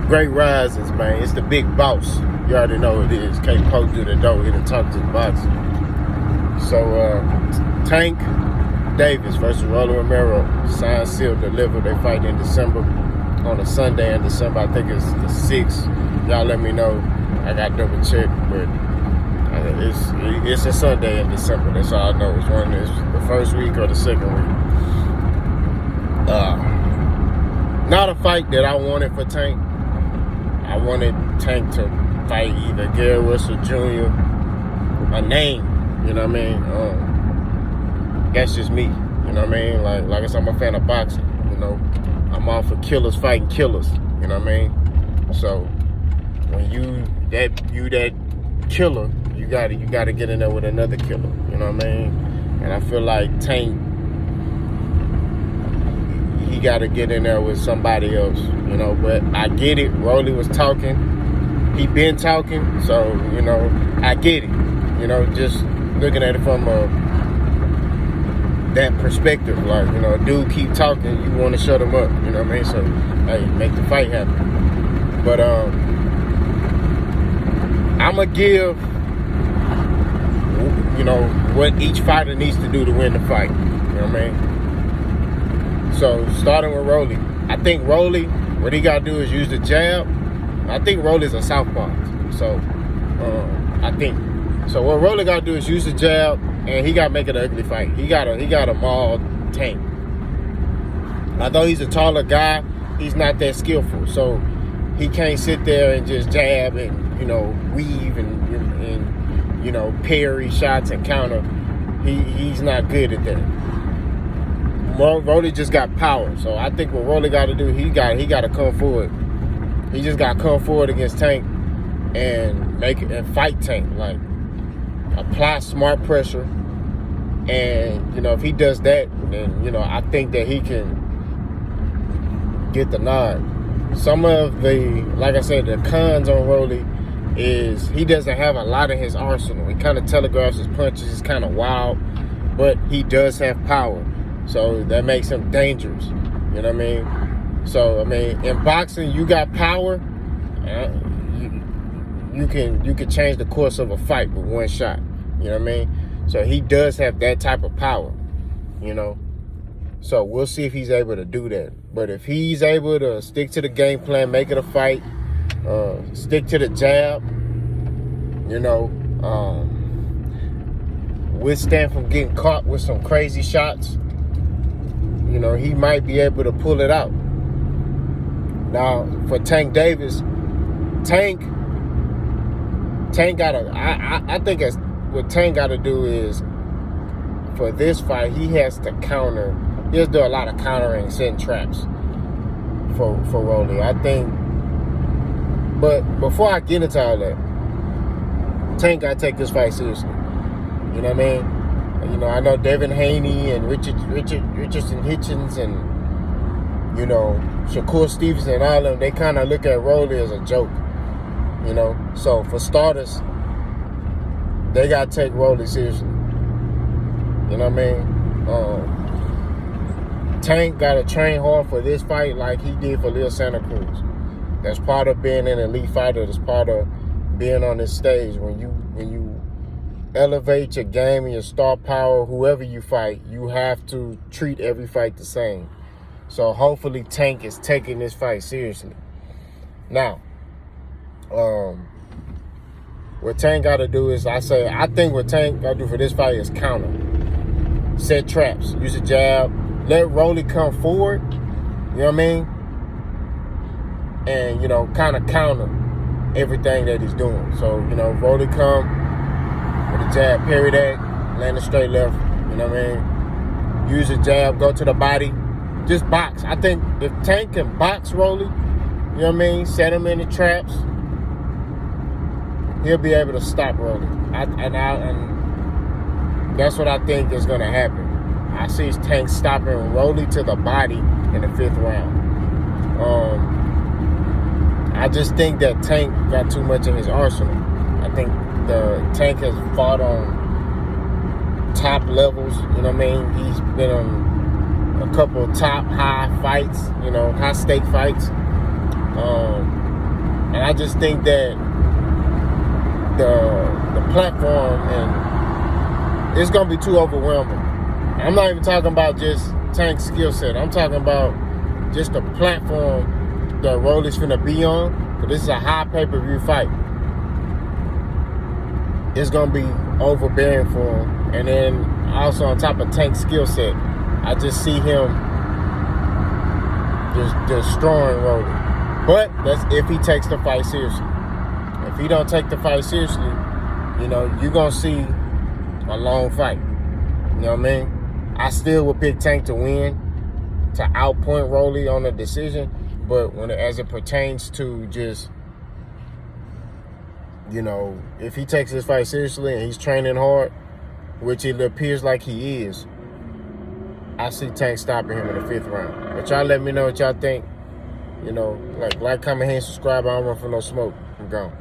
Great Rises, man. It's the big boss. You already know who it is. Can't poke through the door. He done talk to the box. So, Tank Davis versus Romero. Signed, sealed, delivered. They fight in December. On a Sunday in December. I think it's the 6th. Y'all let me know. I got double check, but it's a Sunday in December. That's all I know. It's the first week or the second week. Not a fight that I wanted for Tank. I wanted Tank to fight either Gary Russell Jr. a name. You know what I mean? That's just me. You know what I mean? Like I said, I'm a fan of boxing. You know, I'm all for killers fighting killers. You know what I mean? So when you that killer, you gotta get in there with another killer. You know what I mean? And I feel like Tank, he gotta get in there with somebody else. You know, but I get it. Rolly was talking. He been talking. So, you know, I get it. You know, just looking at it from that perspective. Like, you know, a dude keep talking, you want to shut him up. You know what I mean? So, hey, make the fight happen. But, I'm going to give, you know, what each fighter needs to do to win the fight. You know what I mean? So, starting with Rolly. I think Rolly, what he got to do is use the jab. I think Rolly's a southpaw. So, I think. So, what Rolly got to do is use the jab, and he got to make it an ugly fight. He got to maul Tank. Although he's a taller guy, he's not that skillful. So, he can't sit there and just jab and, you know, weave and you know, parry shots and counter. He's not good at that. Rolly just got power. So I think what Rolly got to do, he got to come forward. He just got to come forward against Tank and fight Tank. Like, apply smart pressure. And, you know, if he does that, then, you know, I think that he can get the nod. Some of the, like I said, the cons on Rolly is he doesn't have a lot in his arsenal. He kind of telegraphs his punches. He's kind of wild, but he does have power. So that makes him dangerous. You know what I mean? So, I mean, in boxing, you got power. You can change the course of a fight with one shot. You know what I mean? So he does have that type of power, you know. So we'll see if he's able to do that. But if he's able to stick to the game plan, make it a fight, stick to the jab, you know, withstand from getting caught with some crazy shots, you know, he might be able to pull it out. Now, for Tank Davis, Tank got to, I think what Tank got to do is, for this fight, he has to counter. He has to do a lot of countering, setting traps for Rolly. I think, but before I get into all that, Tank got to take this fight seriously. You know what I mean? You know, I know Devin Haney and Richardson Hitchens and, you know, Shakur Stevenson and all of them, they kind of look at Rolly as a joke. You know? So, for starters, they got to take Rolly seriously. You know what I mean? Tank got to train hard for this fight like he did for Leo Santa Cruz. That's part of being an elite fighter. That's part of being on this stage. When you elevate your game and your star power, whoever you fight, you have to treat every fight the same. So hopefully Tank is taking this fight seriously. Now, what Tank got to do is, I think what Tank got to do for this fight is counter. Set traps. Use a jab. Let Rolly come forward. You know what I mean? And, you know, kind of counter everything that he's doing. So, you know, Rolly come with a jab, parry that, land a straight left. You know what I mean? Use a jab, go to the body. Just box. I think if Tank can box Rolly, you know what I mean? Set him in the traps, he'll be able to stop Rolly. And that's what I think is going to happen. I see Tank stopping Rolly to the body in the 5th round. I just think that Tank got too much in his arsenal. I think the Tank has fought on top levels. You know what I mean? He's been on a couple of top high fights, you know, high stake fights. I just think that the platform, and it's gonna be too overwhelming. I'm not even talking about just Tank's skill set. I'm talking about just the platform that Rolly's finna be on. But this is a high pay-per-view fight. It's gonna be overbearing for him. And then also on top of Tank's skill set, I just see him just destroying Rolly. But that's if he takes the fight seriously. If he don't take the fight seriously, you're gonna see a long fight. You know what I mean? I still would pick Tank to win, to outpoint Rolly on a decision. But as it pertains to just, if he takes this fight seriously and he's training hard, which it appears like he is, I see Tank stopping him in the 5th round. But y'all let me know what y'all think. Like, comment, and subscribe. I don't run for no smoke. I'm gone.